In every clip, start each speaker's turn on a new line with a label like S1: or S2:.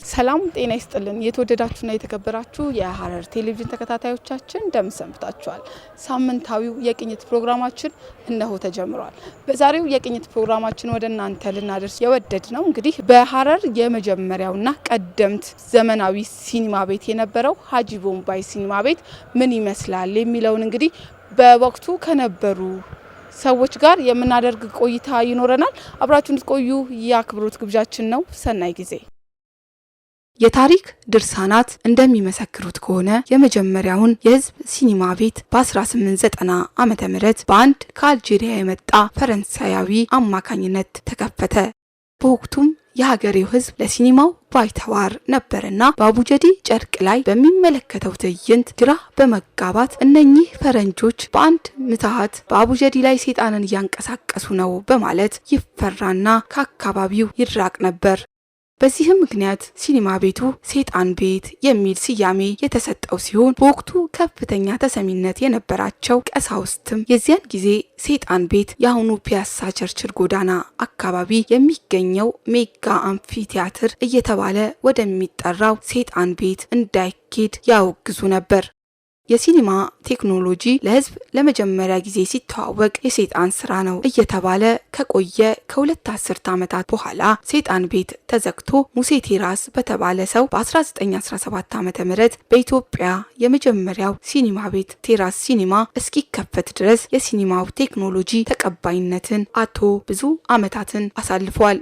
S1: ሰላም ጤና ይስጥልን የተወደዳችሁና የተከበራችሁ የሐረር ቴሌቪዥን ተከታታዮቻችን እንደምን ሰንብታችኋል? ሳምንታዊው የቅኝት ፕሮግራማችን እነሆ ተጀምሯል። በዛሬው የቅኝት ፕሮግራማችን ወደ እናንተ ልናደርስ የወደድነው እንግዲህ በሐረር የመጀመሪያውና ቀደምት ዘመናዊ ሲኒማ ቤት የነበረው ሀጂ ቦምባይ ሲኒማ ቤት ምን ይመስላል የሚለውን እንግዲህ በወቅቱ ከነበሩ ሰዎች ጋር የምናደርግ ቆይታ ይኖረናል። አብራችሁን እንድትቆዩ የአክብሮት ግብዣችን ነው። ሰናይ ጊዜ። የታሪክ ድርሳናት እንደሚመሰክሩት ከሆነ የመጀመሪያውን የህዝብ ሲኒማ ቤት በ1890 ዓመተ ምህረት በአንድ ከአልጄሪያ የመጣ ፈረንሳያዊ አማካኝነት ተከፈተ። በወቅቱም የሀገሬው ህዝብ ለሲኒማው ባይተዋር ነበርና በአቡጀዲ ጨርቅ ላይ በሚመለከተው ትዕይንት ግራ በመጋባት እነኚህ ፈረንጆች በአንድ ምትሃት በአቡጀዲ ላይ ሰይጣንን እያንቀሳቀሱ ነው በማለት ይፈራና ከአካባቢው ይራቅ ነበር። በዚህም ምክንያት ሲኒማ ቤቱ ሰይጣን ቤት የሚል ስያሜ የተሰጠው ሲሆን በወቅቱ ከፍተኛ ተሰሚነት የነበራቸው ቀሳውስትም የዚያን ጊዜ ሰይጣን ቤት የአሁኑ ፒያሳ ቸርችል ጎዳና አካባቢ የሚገኘው ሜጋ አምፊ ቲያትር እየተባለ ወደሚጠራው ሰይጣን ቤት እንዳይኬድ ያወግዙ ነበር። የሲኒማ ቴክኖሎጂ ለህዝብ ለመጀመሪያ ጊዜ ሲተዋወቅ የሰይጣን ስራ ነው እየተባለ ከቆየ ከሁለት አስርት ዓመታት በኋላ ሰይጣን ቤት ተዘግቶ ሙሴ ቴራስ በተባለ ሰው በ1917 ዓ.ም በኢትዮጵያ የመጀመሪያው ሲኒማ ቤት ቴራስ ሲኒማ እስኪከፈት ድረስ የሲኒማው ቴክኖሎጂ ተቀባይነትን አጥቶ ብዙ ዓመታትን አሳልፏል።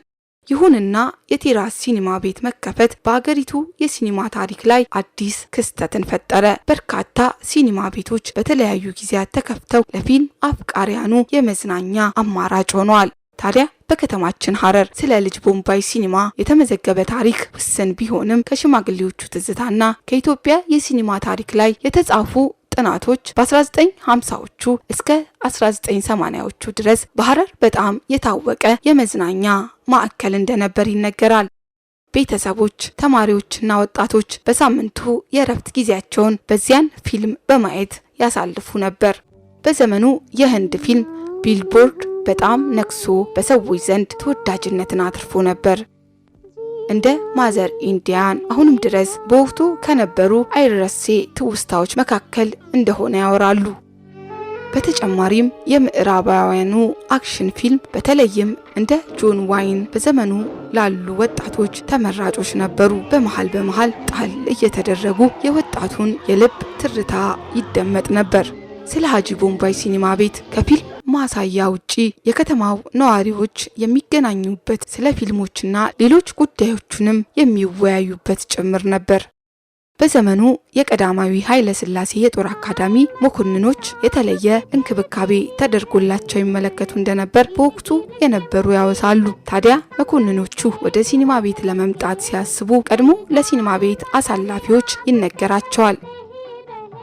S1: ይሁንና የቴራስ ሲኒማ ቤት መከፈት በአገሪቱ የሲኒማ ታሪክ ላይ አዲስ ክስተትን ፈጠረ። በርካታ ሲኒማ ቤቶች በተለያዩ ጊዜያት ተከፍተው ለፊልም አፍቃሪያኑ የመዝናኛ አማራጭ ሆነዋል። ታዲያ በከተማችን ሐረር ስለ ልጅ ቦምባይ ሲኒማ የተመዘገበ ታሪክ ውስን ቢሆንም ከሽማግሌዎቹ ትዝታና ከኢትዮጵያ የሲኒማ ታሪክ ላይ የተጻፉ ጥናቶች በ1950ዎቹ እስከ 1980ዎቹ ድረስ በሐረር በጣም የታወቀ የመዝናኛ ማዕከል እንደነበር ይነገራል። ቤተሰቦች፣ ተማሪዎችና ወጣቶች በሳምንቱ የእረፍት ጊዜያቸውን በዚያን ፊልም በማየት ያሳልፉ ነበር። በዘመኑ የህንድ ፊልም ቢልቦርድ በጣም ነግሶ በሰዎች ዘንድ ተወዳጅነትን አትርፎ ነበር። እንደ ማዘር ኢንዲያን አሁንም ድረስ በወቅቱ ከነበሩ አይረሴ ትውስታዎች መካከል እንደሆነ ያወራሉ። በተጨማሪም የምዕራባውያኑ አክሽን ፊልም በተለይም እንደ ጆን ዋይን በዘመኑ ላሉ ወጣቶች ተመራጮች ነበሩ። በመሃል ጣል እየተደረጉ የወጣቱን የልብ ትርታ ይደመጥ ነበር። ስለ ሀጂ ቦምባይ ሲኒማ ቤት ከፊልም ማሳያ ውጪ የከተማው ነዋሪዎች የሚገናኙበት ስለ ፊልሞችና ሌሎች ጉዳዮችንም የሚወያዩበት ጭምር ነበር። በዘመኑ የቀዳማዊ ኃይለ ሥላሴ የጦር አካዳሚ መኮንኖች የተለየ እንክብካቤ ተደርጎላቸው ይመለከቱ እንደነበር በወቅቱ የነበሩ ያወሳሉ። ታዲያ መኮንኖቹ ወደ ሲኒማ ቤት ለመምጣት ሲያስቡ ቀድሞ ለሲኒማ ቤት አሳላፊዎች ይነገራቸዋል።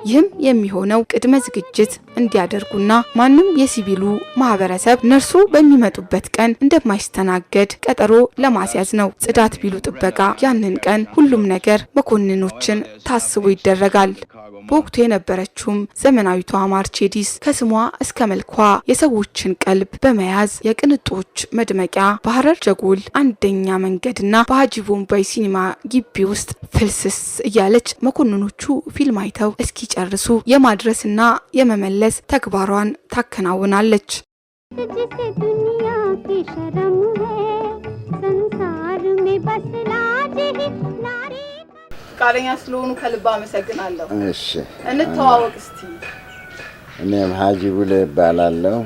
S1: ይህም የሚሆነው ቅድመ ዝግጅት እንዲያደርጉና ማንም የሲቪሉ ማህበረሰብ ነርሱ በሚመጡበት ቀን እንደማይስተናገድ ቀጠሮ ለማስያዝ ነው። ጽዳት ቢሉ ጥበቃ፣ ያንን ቀን ሁሉም ነገር መኮንኖችን ታስቦ ይደረጋል። በወቅቱ የነበረችውም ዘመናዊቷ ማርቼዲስ ከስሟ እስከ መልኳ የሰዎችን ቀልብ በመያዝ የቅንጦች መድመቂያ በሐረር ጀጎል አንደኛ መንገድና በሀጂ ቦምባይ ሲኒማ ግቢ ውስጥ ፍልስስ እያለች መኮንኖቹ ፊልም አይተው እስኪጨርሱ የማድረስና የመመለስ ተግባሯን ታከናውናለች። ፍቃደኛ ስለሆኑ ከልብ አመሰግናለሁ። እሺ እንተዋወቅ እስቲ።
S2: እኔም ሀጂ ቡሌ እባላለሁ።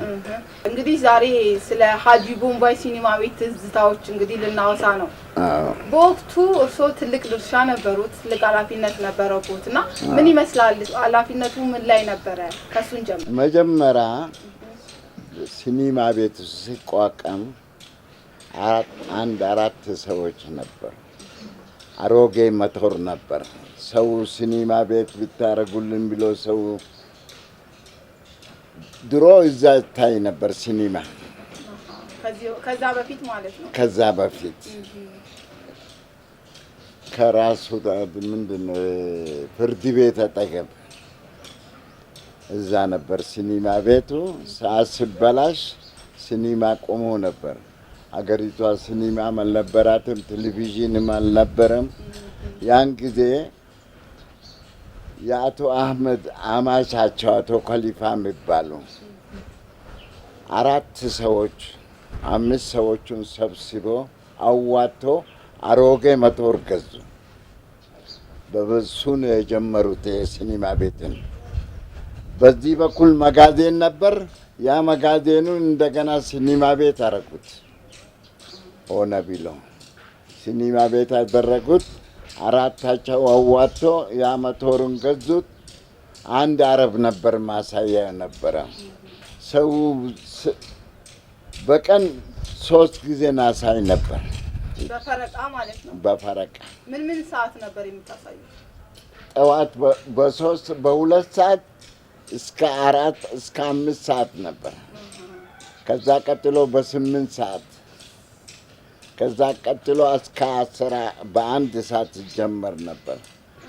S1: እንግዲህ ዛሬ ስለ ሀጂ ቦምባይ ሲኒማ ቤት ትዝታዎች እንግዲህ ልናወሳ ነው። በወቅቱ እርስዎ ትልቅ ድርሻ ነበሩት፣ ትልቅ ኃላፊነት ነበረውና ምን ይመስላል? ኃላፊነቱ ምን ላይ ነበረ? ከሱን ጀምሮ
S2: መጀመሪያ ሲኒማ ቤት ሲቋቋም አራት ሰዎች ነበር። አሮጌ ሞተር ነበር። ሰው ሲኒማ ቤት ብታረጉልን ብሎ ሰው ድሮ እዛ ታይ ነበር ሲኒማ።
S1: ከዛ በፊት ማለት ነው።
S2: ከዛ በፊት ከራሱ ምንድነው ፍርድ ቤት አጠገብ እዛ ነበር ሲኒማ ቤቱ። ሰዓት ሲበላሽ ሲኒማ ቆሞ ነበር። አገሪቷ ሲኒማ አልነበራትም፣ ቴሌቪዥንም አልነበረም። ያን ጊዜ የአቶ አህመድ አማቻቸው አቶ ከሊፋ የሚባሉ 4 ሰዎች 5 ሰዎቹን ሰብስቦ አዋጥቶ አሮጌ ሞቶር ገዙ። በሱ ነው የጀመሩት የሲኒማ ቤትን። በዚህ በኩል መጋዜን ነበር። ያ መጋዜኑን እንደገና ሲኒማ ቤት አደረጉት። ሆነ ብሎ ሲኒማ ቤት ያደረጉት። 4ታቸው አዋጥቶ ያ ሞቶሩን ገዙት። አንድ አረብ ነበር ማሳያ ነበረ። ሰው በቀን 3 ጊዜ ናሳይ ነበር።
S1: በፈረቃ ማለት ነው።
S2: በፈረቃ
S1: ምን ሰዓት ነበር የምታሳዩት?
S2: ጠዋት በ2 ሰዓት እስከ 4 እስከ 5 ሰዓት ነበር። ከዛ ቀጥሎ በ8 ሰዓት፣ ከዛ ቀጥሎ እስከ 10 በ1 ሰዓት ጀመር ነበር።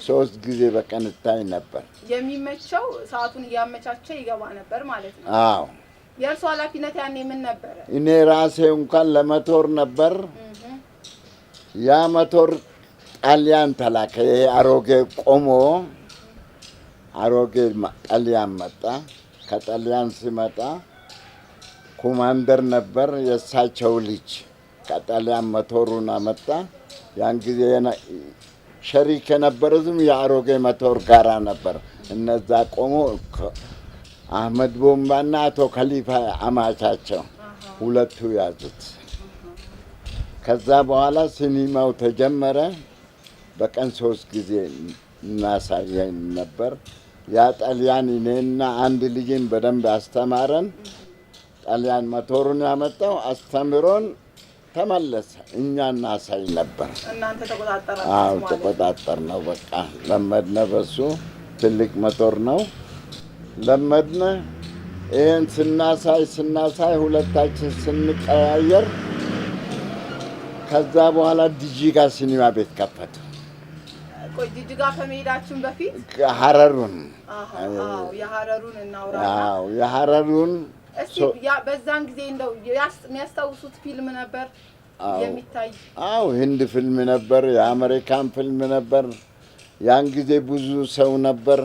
S2: 3 ጊዜ በቀን እታይ ነበር።
S1: የሚመቸው ሰዓቱን እያመቻቸ ይገባ ነበር ማለት ነው።
S2: አዎ።
S1: የእርሱ ኃላፊነት ያኔ ምን ነበረ?
S2: እኔ ራሴ እንኳን ለሞቶር ነበር። ያ ሞቶር ጣሊያን ተላከ። ይሄ አሮጌ ቆሞ አሮጌ ጣሊያን መጣ። ከጣሊያን ሲመጣ ኮማንደር ነበር የእሳቸው ልጅ። ከጣሊያን ሞቶሩን አመጣ። ያን ጊዜ ሸሪክ የነበሩትም የአሮጌ ሞቶር ጋራ ነበር። እነዛ ቆሞ አህመድ ቦምባና አቶ ከሊፋ አማቻቸው ሁለቱ ያዙት። ከዛ በኋላ ሲኒማው ተጀመረ። በቀን 3 ጊዜ እናሳየን ነበር። ያ ጣሊያን እኔና አንድ ልጅን በደንብ አስተማረን። ጣሊያን ሞቶሩን ያመጣው አስተምሮን ተመለሰ። እኛ እናሳይ ነበር።
S1: እናንተ ተቆጣጣራችሁ?
S2: አዎ ተቆጣጠር ነው። በቃ ለመድነ። በሱ ትልቅ ሞቶር ነው ለመድነ። ይሄን ስናሳይ ሁለታችን ስንቀያየር ከዛ በኋላ ዲጂጋ ሲኒማ ቤት ከፈቱ።
S1: ቆይ ዲጂጋ ከመሄዳችን በፊት
S2: ሐረሩን
S1: የሐረሩን እናውራ።
S2: አዎ የሐረሩን
S1: እስቲ በዛን ጊዜ እንደው የሚያስታውሱት ፊልም ነበር የሚታይ?
S2: አዎ ህንድ ፊልም ነበር፣ የአሜሪካን ፊልም ነበር። ያን ጊዜ ብዙ ሰው ነበር።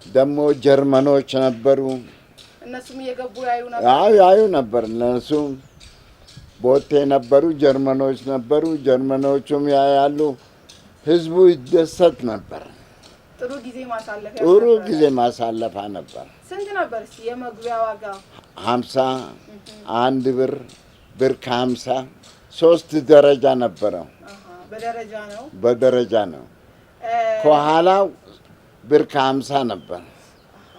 S2: ደግሞ ጀርመኖች ነበሩ።
S1: እነሱም እየገቡ ያዩ ነበር?
S2: አዎ ያዩ ነበር። እነሱም ቦቴ ነበሩ፣ ጀርመኖች ነበሩ። ጀርመኖቹም ያያሉ። ህዝቡ ይደሰት ነበር።
S1: ጥሩ ጊዜ ማሳለፋ ነበር። ስንት ነበር እስቲ የመግቢያ ዋጋ? 50
S2: 1 ብር ከ50 3 ደረጃ ነበረው። በደረጃ ነው። ከኋላው ብር ከ50 ነበር።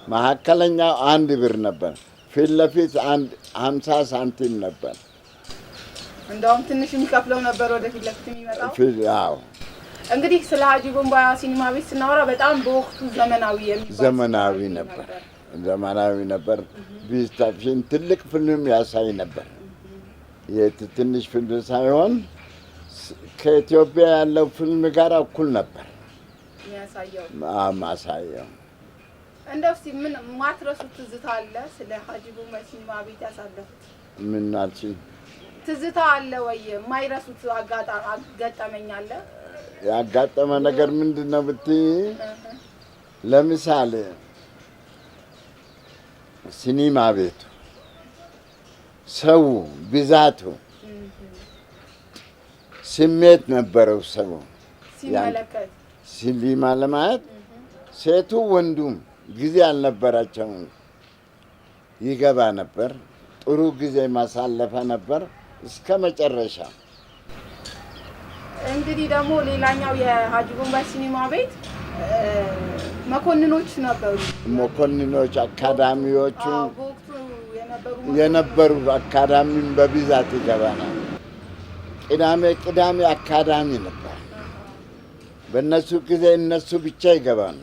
S2: መካከለኛው 1 ብር ነበር። ፊት ለፊት 50 ሳንቲም ነበር።
S1: እንደውም ትንሽ የሚከፍለው ነበር ወደፊት ለፊት የሚመጣው።
S2: አዎ።
S1: እንግዲህ ስለ ሀጂ ቦምባ ሲኒማ ቤት ስናወራ በጣም በወቅቱ
S2: ዘመናዊ ነበር። ቪዚታሽን ትልቅ ፊልም ያሳይ ነበር። ትንሽ ፊልም ሳይሆን ከኢትዮጵያ ያለው ፊልም ጋር እኩል ነበር ማሳየው።
S1: እንደው እስኪ ምን ማትረሱት ትዝታ አለ ስለ ሀጂ ቦምባ ሲኒማ ቤት ያሳለፉት?
S2: ምን አልሽኝ?
S1: ትዝታ አለ ወይ? የማይረሱት ገጠመኝ አለ?
S2: ያጋጠመ ነገር ምንድን ነው ብትይ፣ ለምሳሌ ሲኒማ ቤቱ ሰው ብዛቱ ስሜት ነበረው። ሰው
S1: ሲመለከት
S2: ሲኒማ ለማየት ሴቱ ወንዱም ጊዜ አልነበራቸውም። ይገባ ነበር። ጥሩ ጊዜ ማሳለፈ ነበር እስከ መጨረሻ።
S1: እንግዲህ ደግሞ ሌላኛው የሀጂ ቦምባ ሲኒማ ቤት መኮንኖች ነበሩ።
S2: መኮንኖች አካዳሚዎቹ የነበሩ አካዳሚም በብዛት ይገባናል። ቅዳሜ አካዳሚ ነበር። በእነሱ ጊዜ እነሱ ብቻ ይገባሉ።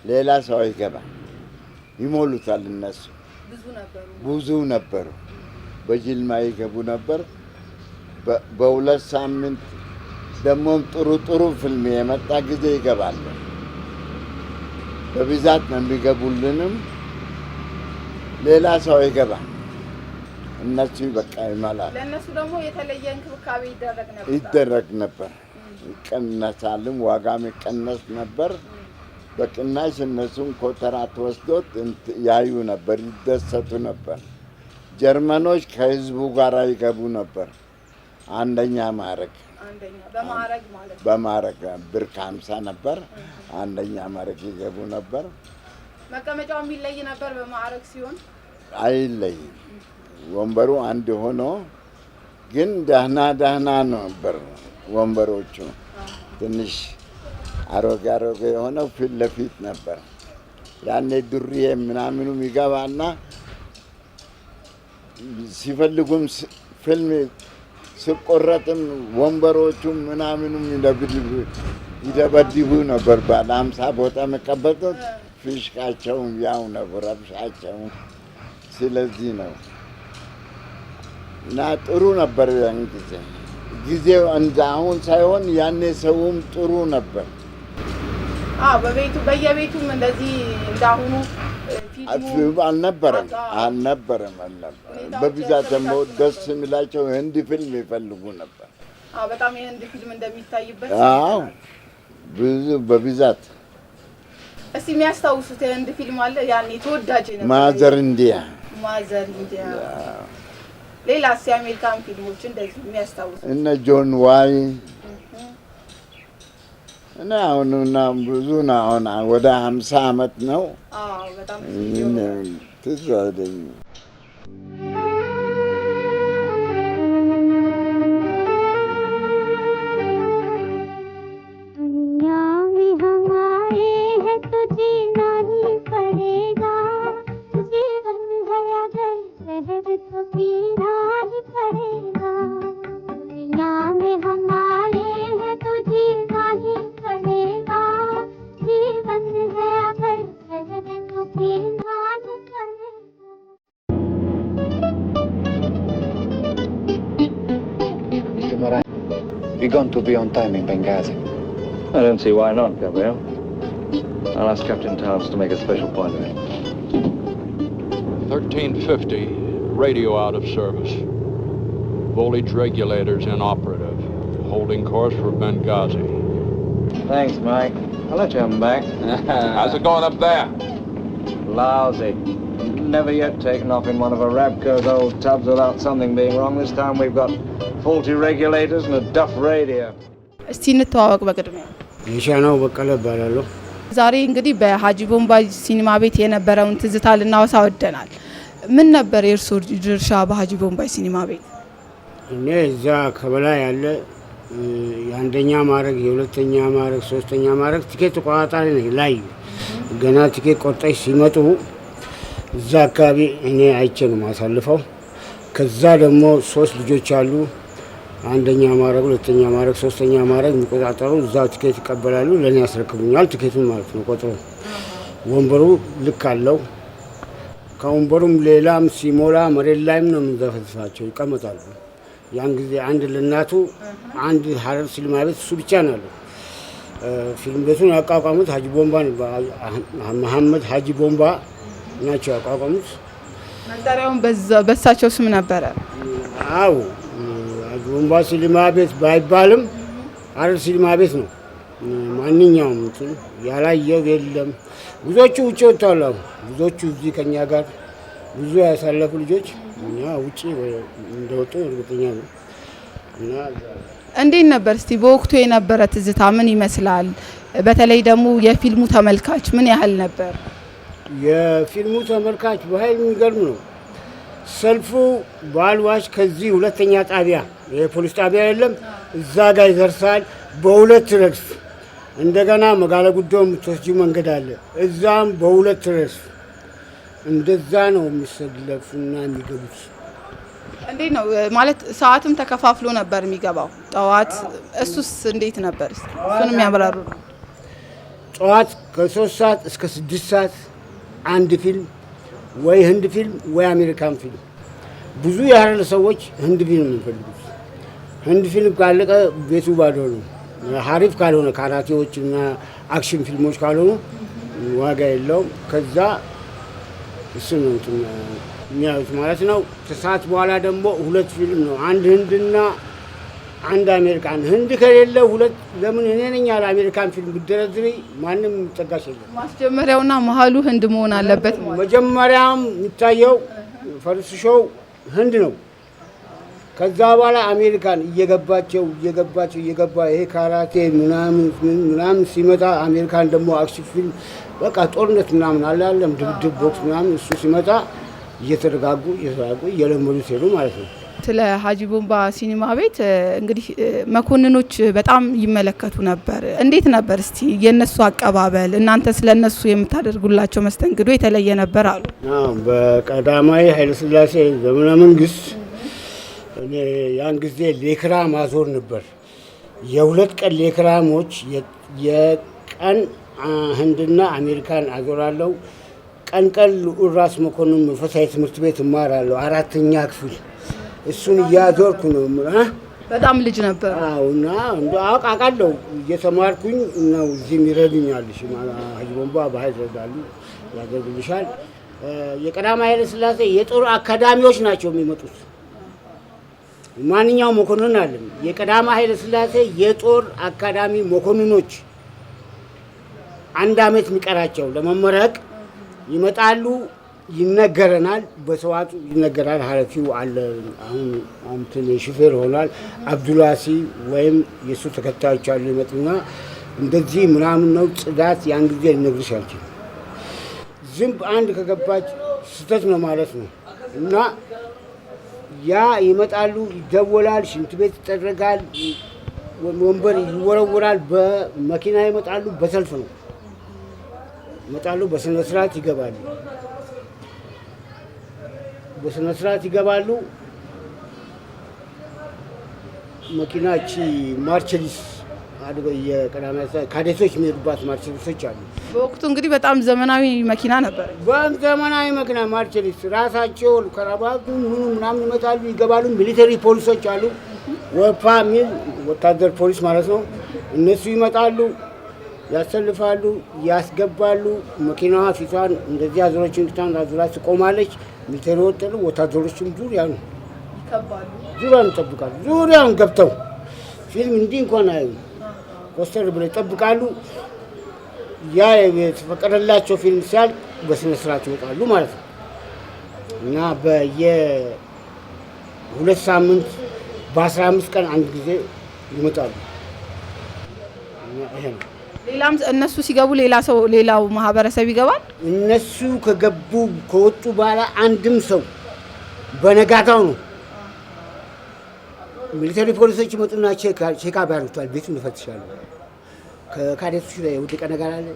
S2: ሌላ ሰው አይገባ። ይሞሉታል። እነሱ ብዙ ነበሩ። በጅልማ ይገቡ ነበር። በ2 ሳምንት ደግሞም ጥሩ ፊልም የመጣ ጊዜ ይገባሉ። በብዛት ነው የሚገቡልንም። ሌላ ሰው አይገባም። እነሱ በቃ ይመላል።
S1: ለእነሱ ደግሞ የተለየ እንክብካቤ ይደረግ ነበር።
S2: ይቀነሳልም ዋጋም ይቀነስ ነበር። በቅናሽ እነሱን ኮንትራት ወስዶት ያዩ ነበር፣ ይደሰቱ ነበር። ጀርመኖች ከህዝቡ ጋር ይገቡ ነበር። አንደኛ ማዕረግ በማዕረግ ብር 50 ነበር። አንደኛ ማዕረግ ይገቡ ነበር።
S1: መቀመጫው የሚለይ ነበር በማዕረግ ሲሆን
S2: አይለይም። ወንበሩ አንድ ሆኖ ግን ደህና ነበር ወንበሮቹ። ትንሽ አሮጌ የሆነው ፊት ለፊት ነበር። ያኔ ዱርዬ ምናምኑም ይገባና ሲፈልጉም ፊልም ሲቆረጥም ወንበሮቹም ምናምኑም ይደበድቡ ነበር። ባለ 50 ቦታ መቀበጡት ፊሽካቸውም ያው ነው፣ ረብሻቸው። ስለዚህ ነው እና ጥሩ ነበር ያን ጊዜው እንደ አሁን ሳይሆን ያኔ ሰውም ጥሩ ነበር።
S1: በየቤቱም እንደዚህ እንዳሁኑ
S2: አልነበረም። በብዛት ደግሞ ደስ የሚላቸው ህንድ ፊልም ይፈልጉ ነበር።
S1: በጣም የህንድ ፊልም እንደሚታይበት
S2: በብዛት።
S1: እስቲ የሚያስታውሱት የህንድ ፊልም አለ ያኔ ተወዳጅ ነበር?
S2: ማዘር ኢንዲያ።
S1: ሌላስ የአሜሪካን ፊልሞች እንደዚህ የሚያስታውሱት?
S2: እነ ጆን ዋይ እና አሁንና ብዙ ነው። አሁን ወደ 50 ዓመት ነው።
S1: በጣም
S2: ትዝ አለኝ።
S3: We're going to be on time in Benghazi.
S4: I don't see why not, Gabriel. I'll ask Captain Towns to make a special point of it.
S5: 1350, radio out of service. Voltage regulators inoperative. Holding course for Benghazi.
S4: Thanks, Mike. I'll let you have them back.
S5: How's it going up there?
S4: Lousy. Never yet taken off in one of Arabco's old tubs without something being wrong. This time we've got faulty regulators and a duff radio.
S1: እስቲ እንተዋወቅ በቅድሚያ።
S6: የሻናው በቀለ እባላለሁ።
S1: ዛሬ እንግዲህ በሀጂ ቦምባይ ሲኒማ ቤት የነበረውን ትዝታ ልናወሳ ወደናል። ምን ነበር የእርሶ ድርሻ በሀጂ ቦምባይ ሲኒማ ቤት?
S6: እኔ እዛ ከበላይ ያለ የአንደኛ ማዕረግ፣ የሁለተኛ ማዕረግ፣ ሶስተኛ ማዕረግ ቲኬት ተቋጣሪ ነኝ። ላይ ገና ቲኬት ቆርጠሽ ሲመጡ እዛ አካባቢ እኔ አይቼ ነው ማሳልፈው። ከዛ ደግሞ 3 ልጆች አሉ። አንደኛ ማዕረግ፣ ሁለተኛ ማዕረግ፣ ሶስተኛ ማዕረግ የሚቆጣጠሩ እዛው ቲኬት ይቀበላሉ። ለእኔ ያስረክቡኛል ቲኬቱን ማለት ነው። ቆጥሮ ወንበሩ ልክ አለው። ከወንበሩም ሌላም ሲሞላ መሬት ላይም ነው የምንዘፈዝፋቸው፣ ይቀመጣሉ። ያን ጊዜ አንድ ለእናቱ አንድ ሀረር ሲኒማ ቤት እሱ ብቻ ነው ያለው። ፊልም ቤቱን ያቋቋሙት ሀጂ ቦምባ መሐመድ ሀጂ ቦምባ ናቸው ያቋቋሙት።
S1: መጠሪያውን በሳቸው ስም ነበረ?
S6: አዎ ሀጂ ቦምባ ሲኒማ ቤት ባይባልም ሀረር ሲኒማ ቤት ነው። ማንኛውም እንትን ያላየው የለም። ብዙዎቹ ውጭ ወጥተዋል። ብዙዎቹ እዚህ ከኛ ጋር ብዙ ያሳለፉ ልጆች እኛ ውጭ እንደወጡ እርግጠኛ ነው። እና
S1: እንዴት ነበር እስቲ በወቅቱ የነበረ ትዝታ ምን ይመስላል? በተለይ ደግሞ የፊልሙ ተመልካች ምን ያህል ነበር?
S6: የፊልሙ ተመልካች በኃይል የሚገርም ነው። ሰልፉ ባልዋሽ ከዚህ ሁለተኛ ጣቢያ የፖሊስ ጣቢያ የለም እዛ ጋር ይደርሳል። በሁለት ረድፍ እንደገና መጋለ ጉዳዩ የምትወስጂው መንገድ አለ። እዛም በሁለት ረድፍ እንደዛ ነው የሚሰለፉና የሚገቡት። እንዴት ነው ማለት ሰዓትም ተከፋፍሎ ነበር የሚገባው ጠዋት? እሱስ እንዴት ነበር? እሱንም ያብራሩ። ጠዋት ከ3 ሰዓት እስከ 6 ሰዓት አንድ ፊልም ወይ ህንድ ፊልም ወይ አሜሪካን ፊልም። ብዙ የሀረር ሰዎች ህንድ ፊልም የሚፈልጉት። ህንድ ፊልም ካለቀ ቤቱ ባዶ ነው። ሀሪፍ ካልሆነ ካራቴዎች እና አክሽን ፊልሞች ካልሆኑ ዋጋ የለውም። ከዛ እሱ ነው የሚያዩት ማለት ነው። ከሰዓት በኋላ ደግሞ 2 ፊልም ነው፣ አንድ ህንድና አንድ አሜሪካን ህንድ ከሌለ ሁለት ለምን እኔ ነኝ ያለ አሜሪካን ፊልም ብደረድሪ ማንም ተጋሽ የለም።
S1: ማስጀመሪያውና መሀሉ ህንድ መሆን አለበት ማለት
S6: መጀመሪያም የሚታየው ፈርስ ሾው ህንድ ነው። ከዛ በኋላ አሜሪካን እየገባ ይሄ ካራቴ ምናምን ሲመጣ አሜሪካን ደግሞ አክሽን ፊልም በቃ ጦርነት ምናምን አላለም ድብድብ ቦክስ ምናምን እሱ ሲመጣ እየተረጋጉ እየለመዱት ሄዱ ማለት ነው።
S1: ስለ ሀጂ ቦምባ ሲኒማ ቤት እንግዲህ መኮንኖች በጣም ይመለከቱ ነበር። እንዴት ነበር እስቲ የነሱ አቀባበል? እናንተ ስለነሱ የምታደርጉላቸው መስተንግዶ የተለየ ነበር አሉ።
S6: በቀዳማዊ ኃይለ ሥላሴ ዘመነ መንግስት እኔ ያን ጊዜ ሌክራ ማዞር ነበር። የሁለት ቀን ሌክራሞች የቀን ህንድና አሜሪካን አዞራለሁ። ቀን ራስ መኮንን መንፈሳዊ ትምህርት ቤት እማራለሁ 4ኛ ክፍል። እሱን እያዞርኩ ነው።
S1: በጣም ልጅ ነበር።
S6: አውና እንደ አውቃለሁ እየተማርኩኝ ነው። እዚህም ይረዱኛል። ሀጂ ቦምባ ባህል ይረዳሉ፣ ያደርጉልሻል። የቀዳማዊ ኃይለ ሥላሴ የጦር አካዳሚዎች ናቸው የሚመጡት። ማንኛውም መኮንን አለም የቀዳማዊ ኃይለ ሥላሴ የጦር አካዳሚ መኮንኖች 1 አመት የሚቀራቸው ለመመረቅ ይመጣሉ። ይነገረናል፣ በሰዋቱ ይነገራል። ኃላፊው አለ አሁን አንተን ሹፌር ሆኗል አብዱላሲ ወይም የሱ ተከታዮች አሉ። ይመጡና እንደዚህ ምናምን ነው ጽዳት። ያን ጊዜ ልነግርሽ አልችልም። ዝም አንድ ከገባች ስተት ነው ማለት ነው። እና ያ ይመጣሉ፣ ይደወላል፣ ሽንት ቤት ይጠረጋል፣ ወንበር ይወረወራል። በመኪና ይመጣሉ፣ በሰልፍ ነው ይመጣሉ። በስነ ስርዓት ይገባሉ። መኪናቺ ማርቸሊስ አድርገው የቀዳማዊ ካዴቶች የሚሄዱባት ማርቸሊሶች አሉ።
S1: በወቅቱ እንግዲህ በጣም ዘመናዊ መኪና ነበር።
S6: ዘመናዊ መኪና ማርቸሊስ ራሳቸው ከረባቱ ምናምን ይመጣሉ፣ ይገባሉ። ሚሊተሪ ፖሊሶች አሉ፣ ወፓ ሚል ወታደር ፖሊስ ማለት ነው። እነሱ ይመጣሉ፣ ያሰልፋሉ፣ ያስገባሉ። መኪናዋ ፊቷን እንደዚህ አዙሮችን አዙራ ትቆማለች። ሚሊተሪ ወጥተው ወታደሮችም ዙሪያ ነው ይከባሉ፣ ዙሪያን ይጠብቃሉ። ዙሪያን ገብተው ፊልም እንዲህ እንኳን አይ ኮስተር ብለው ይጠብቃሉ። ያ የተፈቀደላቸው ፊልም ሲያልቅ በስነ ስርዓት ይወጣሉ ማለት ነው። እና በየ2 ሳምንት በ15 ቀን አንድ ጊዜ ይመጣሉ። ይሄ ነው።
S1: ሌላም እነሱ ሲገቡ ሌላው ማህበረሰብ ይገባል።
S6: እነሱ ከወጡ በኋላ አንድም ሰው በነጋታው ነው ሚሊተሪ ፖሊሶች ይመጡና ቼክ ያደርጉታል። ቤቱን ይፈትሻሉ። ከካዴቶች ላይ የወደቀ ነገር አለ፣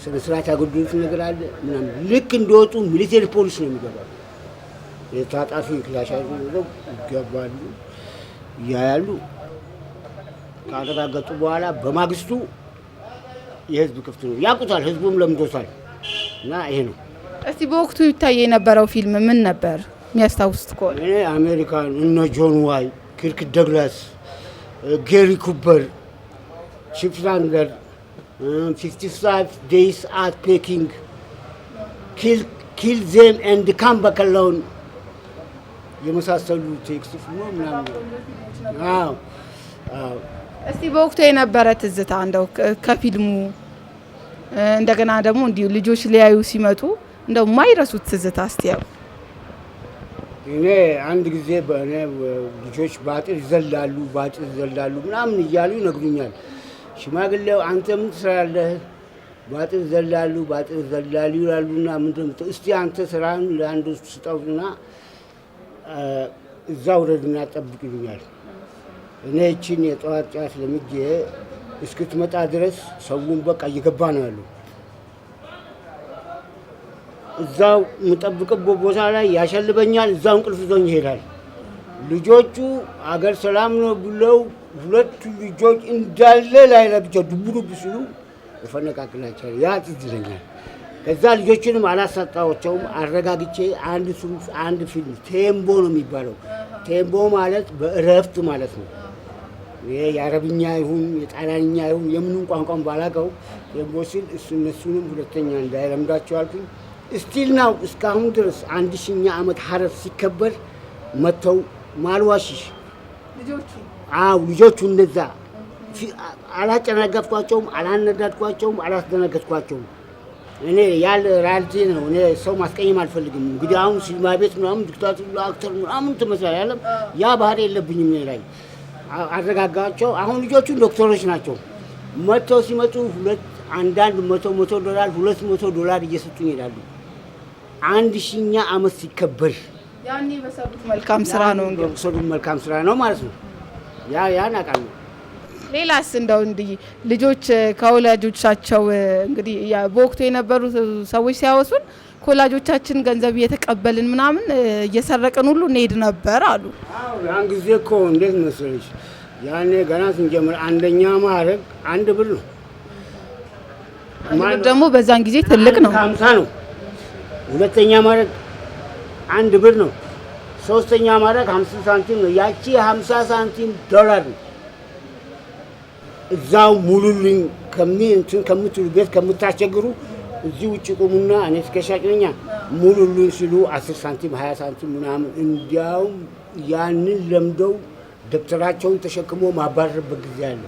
S6: ስነ ስርዓት ያጎደሉት ነገር አለ ምናምን። ልክ እንደወጡ ሚሊተሪ ፖሊስ ነው የሚገባው። የታጣፊ ክላሽ ይዘው ይገባሉ፣ ያያሉ። ካረጋገጡ በኋላ በማግስቱ የህዝብ ክፍት ነው። ያውቁታል፣ ህዝቡም ለምዶታል። እና ይሄ ነው።
S1: እስቲ በወቅቱ ይታይ የነበረው ፊልም ምን ነበር የሚያስታውሱት ከሆነ?
S6: እኔ አሜሪካን እነ ጆን ዋይ፣ ኪርክ ዶግላስ፣ ጌሪ ኩፐር፣ ቺፕ ራንግለር፣ 55 Days at Peking፣ ኪል ዜም ኤንድ ካም ባክ አሎን የመሳሰሉ ቴክስት ነው ምናምን። አዎ
S1: እስቲ በወቅቱ የነበረ ትዝታ እንደው ከፊልሙ እንደገና ደግሞ እንዲሁ ልጆች ሊያዩ ሲመጡ እንደው የማይረሱት ትዝታ እስቲ ያው።
S6: እኔ አንድ ጊዜ በእኔ ልጆች ባጥር ይዘላሉ ምናምን እያሉ ይነግሩኛል። ሽማግሌው አንተ ምን ትሰራለህ? ባጥር ይዘላሉ ይላሉና ምንድን ነው እስቲ አንተ ስራን ለአንዱ ስጠውና እዛ ውረድና ጠብቅ ይሉኛል። እኔ እቺን የጠዋት ጫት ለምጄ እስክትመጣ ድረስ ሰውን በቃ እየገባ ነው ያለው። እዛው የምጠብቅበት ቦታ ላይ ያሸልበኛል። እዛው እንቅልፍ ይዞኝ ይሄዳል። ልጆቹ አገር ሰላም ነው ብለው 2 ልጆች እንዳለ ላይ ለብቻ ዱብ ሲሉ እፈነቃቅላቸዋለሁ። ያ ትዝ ይለኛል። ከዛ ልጆቹንም አላሳጣቸውም። አረጋግቼ አንድ ፊልም ቴምቦ ነው የሚባለው። ቴምቦ ማለት በእረፍት ማለት ነው። የአረብኛ ይሁን የጣሊያንኛ ይሁን የምኑን ቋንቋን ባላቀው ቴምቦ ሲል እነሱንም ሁለተኛ እንዳይለምዳቸው አልኩኝ። ስቲል ናው እስካሁን ድረስ 1000ኛ ዓመት ሀረር ሲከበር መጥተው ማልዋሽሽ ልጆቹ እንደዛ አላጨናገፍኳቸውም፣ አላነዳድኳቸውም፣ አላስደነገጥኳቸውም። እኔ ያለ ራልቲ ነው። እኔ ሰው ማስቀየም አልፈልግም። እንግዲህ አሁን ሲኒማ ቤት ምናምን ዲክታተር አክተር ምናምን ትመስላለህ ያለም ያ ባህሪ የለብኝም እኔ ላይ አረጋጋቸው። አሁን ልጆቹ ዶክተሮች ናቸው። መጥተው ሲመጡ አንዳንድ $100 $200 እየሰጡኝ ይሄዳሉ። 1000ኛ ዓመት ሲከበር
S1: ያኔ በሰሩት መልካም ስራ ነው እንግዲህ
S6: በሰሩት መልካም ስራ ነው ማለት ነው። ያን አውቃለሁ።
S1: ሌላስ እንደው እንዲህ ልጆች ከወላጆቻቸው እንግዲህ በወቅቱ የነበሩ ሰዎች ሲያወሱን ከወላጆቻችን ገንዘብ እየተቀበልን ምናምን እየሰረቅን ሁሉ እንሄድ ነበር አሉ።
S6: ያን ጊዜ እኮ እንዴት መሰለሽ ያኔ ገና ስንጀምር አንደኛ ማዕረግ 1 ብር ነው።
S1: ደግሞ በዛን ጊዜ ትልቅ ነው፣
S6: 50 ነው። ሁለተኛ ማዕረግ 1 ብር ነው። ሶስተኛ ማዕረግ 50 ሳንቲም ነው። ያቺ 50 ሳንቲም $1 ነው። እዛው ሙሉልኝ ከምትሉ ቤት ከምታስቸግሩ እዚህ ውጭ ቁሙና እኔ እስከሻጭ ነኝ ሙሉልኝ ሲሉ 10 ሳንቲም 20 ሳንቲም ምናምን እንዲያውም ያንን ለምደው ደብተራቸውን ተሸክሞ ማባረርበት ጊዜ አለ።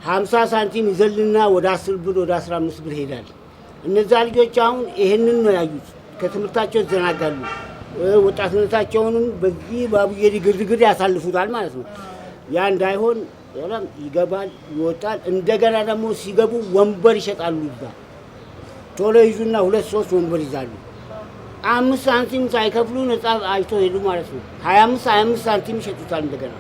S6: 50 ሳንቲም ይዘልና ወደ 10 ብር ወደ 15 ብር ሄዳል። እነዛ ልጆች አሁን ይሄንን ነው ያዩት። ከትምህርታቸው ይዘናጋሉ። ወጣትነታቸውንም በዚህ ባቡዬ ግርግር ያሳልፉታል ማለት ነው። ያ እንዳይሆን ይገባል ይወጣል። እንደገና ደግሞ ሲገቡ ወንበር ይሸጣሉ። እዛ ቶሎ ይዙና 2-3 ወንበር ይዛሉ። 5 ሳንቲም ሳይከፍሉ ነፃ አይቶ ሄዱ ማለት ነው። 25 ሳንቲም ይሸጡታል። እንደገና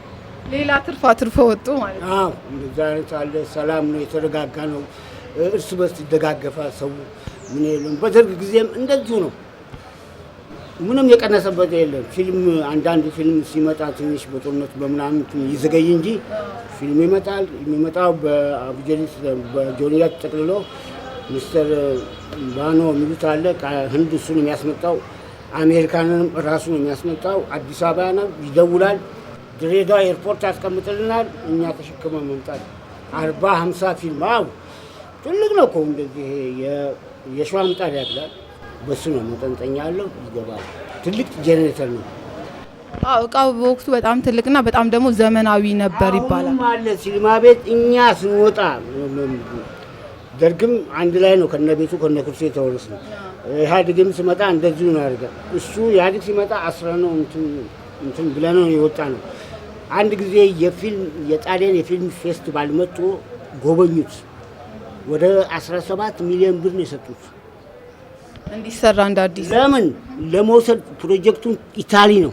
S1: ሌላ ትርፍ ወጡ ማለት ነው።
S6: እንደዛ አይነት አለ። ሰላም ነው፣ የተረጋጋ ነው። እርስ በርስ ይደጋገፋል ሰው ምን የለም። በደርግ ጊዜም እንደዚሁ ነው። ምንም የቀነሰበት የለም። አንዳንድ ፊልም ሲመጣ ትንሽ በጦርነት በምናምን ይዘገይ እንጂ ፊልም ይመጣል። የሚመጣው በአቡጀዲስ በጆንያ ተጠቅልሎ ሚስተር ባኖ የሚሉት አለ ከህንድ እሱን የሚያስመጣው አሜሪካንንም ራሱ ነው የሚያስመጣው። አዲስ አበባ ነው ይደውላል። ድሬዳዋ ኤርፖርት ያስቀምጥልናል። እኛ ተሸክመን መምጣት 40-50 ፊልም ትልቅ ነው እኮ እንደዚህ የሸዋ ምጣድ ያክላል። በሱ ነው መጠንጠኛ ያለው ይገባል። ትልቅ ጄኔሬተር ነው።
S1: እቃው በወቅቱ በጣም ትልቅና በጣም ደግሞ ዘመናዊ ነበር ይባላል።
S6: አለ ሲኒማ ቤት እኛ ስንወጣ ደርግም አንድ ላይ ነው ከነቤቱ ከነኩርሴ የተወረስ ነው። ኢህአዴግም ሲመጣ እንደዚሁ ነው ያደርጋል። እሱ ኢህአዴግ ሲመጣ አስራ ነው እንትን ብለን ነው የወጣ ነው። አንድ ጊዜ የጣሊያን የፊልም ፌስቲቫል መጥቶ ጎበኙት። ወደ 17 ሚሊዮን ብር ነው የሰጡት
S1: እንዲሰራ እንደ አዲስ።
S6: ለምን ለመውሰድ ፕሮጀክቱን ኢታሊ ነው።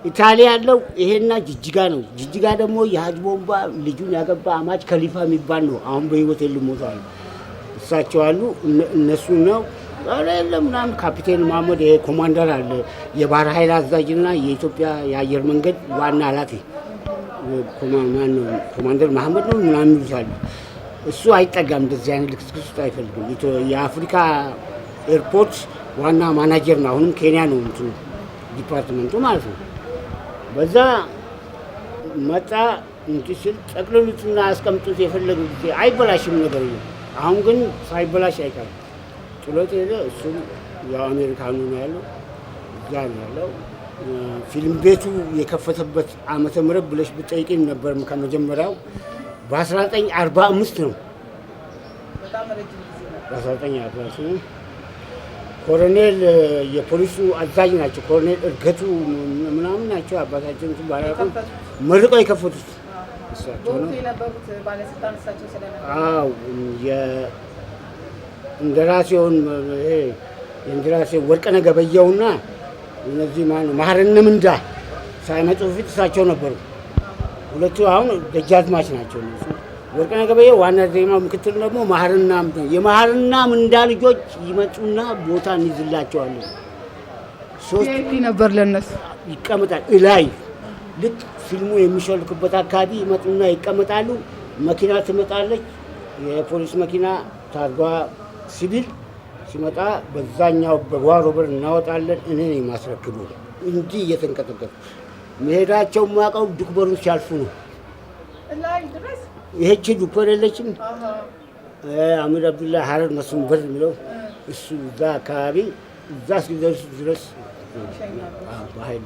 S6: ኢታሊ ያለው ይሄና ጅጅጋ ነው። ጅጅጋ ደግሞ የሀጅ ቦምባ ልጁን ያገባ አማች ከሊፋ የሚባል ነው። አሁን በህይወት የሉም ሞተዋል። እሳቸው አሉ። እነሱ ነው አይደለም ምናምን ካፒቴን መሐመድ ኮማንደር አለ የባህር ኃይል አዛዥና የኢትዮጵያ የአየር መንገድ ዋና ኃላፊ ኮማንደር መሐመድ ነው ምናምን ይሉታል። እሱ አይጠጋም፣ እንደዚህ አይነት ልክስክስ ውስጥ አይፈልግም። የአፍሪካ ኤርፖርት ዋና ማናጀር ነው። አሁንም ኬንያ ነው እንትኑ ዲፓርትመንቱ ማለት ነው። በዛ መጣ እንትን ሲል ጠቅልሉትና አስቀምጡት የፈለጉ ጊዜ አይበላሽም ነገር ነው። አሁን ግን ሳይበላሽ አይቀርም። ጥሎት ሄደ። እሱም ያው አሜሪካኑ ነው ያለው፣ እዛ ነው ያለው። ፊልም ቤቱ የከፈተበት ዓመተ ምህረት ብለሽ ብጠይቂኝ ነበር ከመጀመሪያው በ1945 ነው። በ1945 ኮሎኔል የፖሊሱ አዛዥ ናቸው። ኮሎኔል እርገቱ ምናምን ናቸው። አባታችን ባላቁ መርቀው የከፈቱት እሳቸው ነው። እንደራሴውን እንደራሴ ወርቅነህ ገበየሁና እነዚህ ማህረነ ምንዳ ሳይመጡ በፊት እሳቸው ነበሩ። ሁለቱ አሁን ደጃዝማች ናቸው። እነሱ ወርቅነህ ገበየሁ ዋና ዜማ፣ ምክትል ደግሞ ማህርና የማህርና ምንዳ ልጆች ይመጡና ቦታ እንይዝላቸዋለን።
S1: ሶስት ነበር ለነሱ
S6: ይቀመጣል። እላይ ልክ ፊልሙ የሚሸልክበት አካባቢ ይመጡና ይቀመጣሉ። መኪና ትመጣለች፣ የፖሊስ መኪና ታርጓ ሲቪል ሲመጣ በዛኛው በጓሮ በር እናወጣለን። እኔ የማስረክቡ እንዲህ እየተንቀጠቀጡ መሄዳቸው ማቀው ዱክበሩን ሲያልፉ ነው። ይሄች ዱክበር የለችም። አሚር አብዱላህ ሀረር መስፍን በር የሚለው እሱ እዛ አካባቢ እዛ እስኪደርሱ ድረስ በኃይል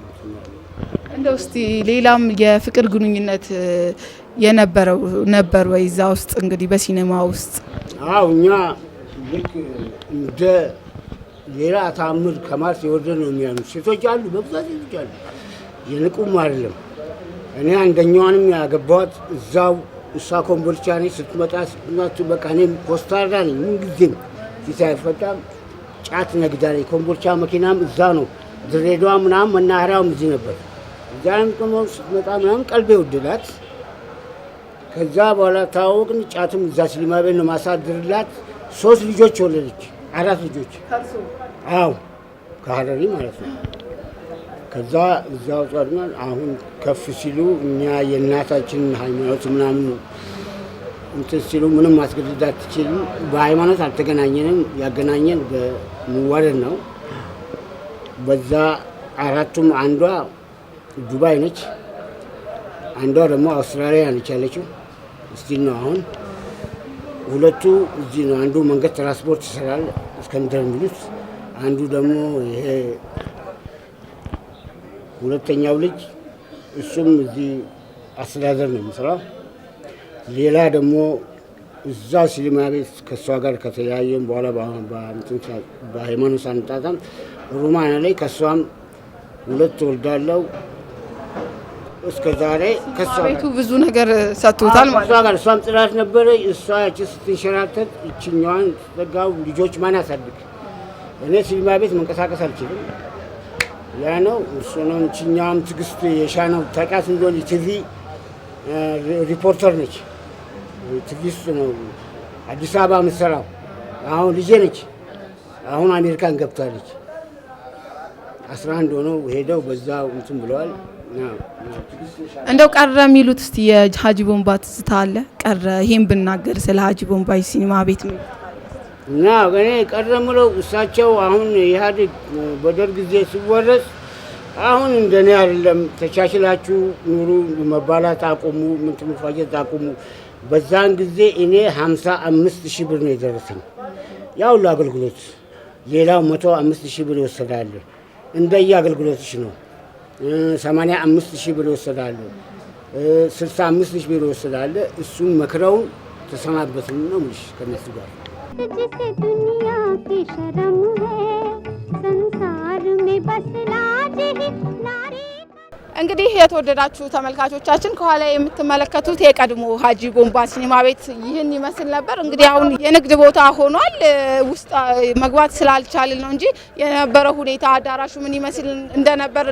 S1: እንደው እስቲ ሌላም የፍቅር ግንኙነት የነበረው ነበር ወይ እዛ ውስጥ እንግዲህ በሲኒማ ውስጥ?
S6: አዎ እኛ ልክ እንደ ሌላ ታምር ከማርስ የወረደ ነው የሚያምኑ ሴቶች አሉ፣ በብዛት ሴቶች አሉ። የንቁም አይደለም። እኔ አንደኛዋንም ያገባኋት እዛው እሷ ኮምቦልቻ ነኝ። ስትመጣ ስትመጣ በቃ እኔም ኮስታራ ነኝ። ምን ጊዜም ሲሳይፈጣም ጫት ነግዳለኝ። ኮምቦልቻ መኪናም እዛ ነው። ድሬዳዋ ምናምን መናኸሪያውም እዚህ ነበር። እዛም ቆሞ ስትመጣ ምናምን ቀልቤ ወደዳት። ከዛ በኋላ ታወቅን። ጫትም እዛ ሲኒማ ቤት ነው ማሳድርላት። 3 ልጆች ወለደች፣ 4 ልጆች። አዎ ከሀረሪ ማለት ነው። ከዛ እዛው ጸድናል። አሁን ከፍ ሲሉ እኛ የእናታችንን ሃይማኖት ምናምን እንትን ሲሉ ምንም ማስገደድ አትችልም። በሃይማኖት አልተገናኘንም። ያገናኘን በመዋደድ ነው። በዛ 4ቱም አንዷ ዱባይ ነች፣ አንዷ ደግሞ አውስትራሊያ ነች ያለችው። እስቲ ነው አሁን 2ቱ እዚህ ነው። አንዱ መንገድ ትራንስፖርት ይሰራል እስከንደር የሚሉት፣ አንዱ ደግሞ ይሄ ሁለተኛው ልጅ እሱም እዚህ አስተዳደር ነው የሚሰራው። ሌላ ደግሞ እዛ ሲኒማ ቤት ከእሷ ጋር ከተለያየም በኋላ በሃይማኖት ሳንጣጣም ሩማና ላይ ከእሷም 2 ወልዳለው። እስከ ዛሬ ከእሷ
S1: ቤቱ ብዙ ነገር ሰጥቶታል ማለት
S6: ነው። እሷም ጥራት ነበረ። እሷ ያቺ ስትንሸራተት ይችኛዋን ተጋው ልጆች ማን ያሳድግ? እኔ ሲኒማ ቤት መንቀሳቀስ አልችልም። ያ ነው እሱ ነው። ይችኛዋም ትግስት የሻነው ታውቂያት እንደሆነ ቲቪ ሪፖርተር ነች። ትግስት ነው አዲስ አበባ የምትሰራው። አሁን ልጄ ነች። አሁን አሜሪካን ገብታለች። 11 ሆነው ሄደው በዛው እንትን ብለዋል።
S1: እንደው ቀረ የሚሉት እስቲ የሀጂ ቦምባ ትዝታ አለ? ቀረ ይሄን ብናገር ስለ ሀጂ ቦምባ ሲኒማ ቤት ነው
S6: እና እኔ ቀረ ምለው እሳቸው አሁን ኢህአዴግ በደርግ ጊዜ ሲወረስ አሁን እንደኔ አይደለም። ተቻችላችሁ ኑሩ፣ መባላት አቁሙ፣ ምን ትመፋጀት አቁሙ። በዛን ጊዜ እኔ 55,000 ብር ነው የደረሰኝ ያው ለአገልግሎት። ሌላው 105,000 ብር ይወሰዳል። እንደየ አገልግሎትሽ ነው። 85,000 ብር ይወሰዳል። 65,000 ብር ይወሰዳል። እሱም መክረውን ተሰናበትን ነው ምልሽ ከነሱ ጋር
S7: जिसे दुनिया की शर्म है संसार में बस लाज ही नारी।
S1: እንግዲህ የተወደዳችሁ ተመልካቾቻችን ከኋላ የምትመለከቱት የቀድሞ ሀጂ ቦምባ ሲኒማ ቤት ይህን ይመስል ነበር። እንግዲህ አሁን የንግድ ቦታ ሆኗል። ውስጥ መግባት ስላልቻልን ነው እንጂ የነበረው ሁኔታ አዳራሹ ምን ይመስል እንደነበር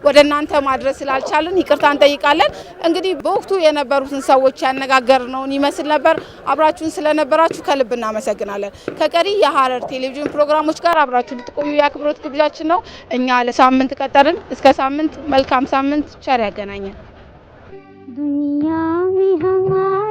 S1: ወደ እናንተ ማድረስ ስላልቻልን ይቅርታ እንጠይቃለን። እንግዲህ በወቅቱ የነበሩትን ሰዎች ያነጋገርነውን ይመስል ነበር። አብራችሁን ስለነበራችሁ ከልብ እናመሰግናለን። ከቀሪ የሀረር ቴሌቪዥን ፕሮግራሞች ጋር አብራችሁ ልትቆዩ የአክብሮት ግብዣችን ነው። እኛ ለሳምንት ቀጠርን። እስከ ሳምንት መልካም ሳምንት ቸር ያገናኘን።
S7: दुनिया में हमारे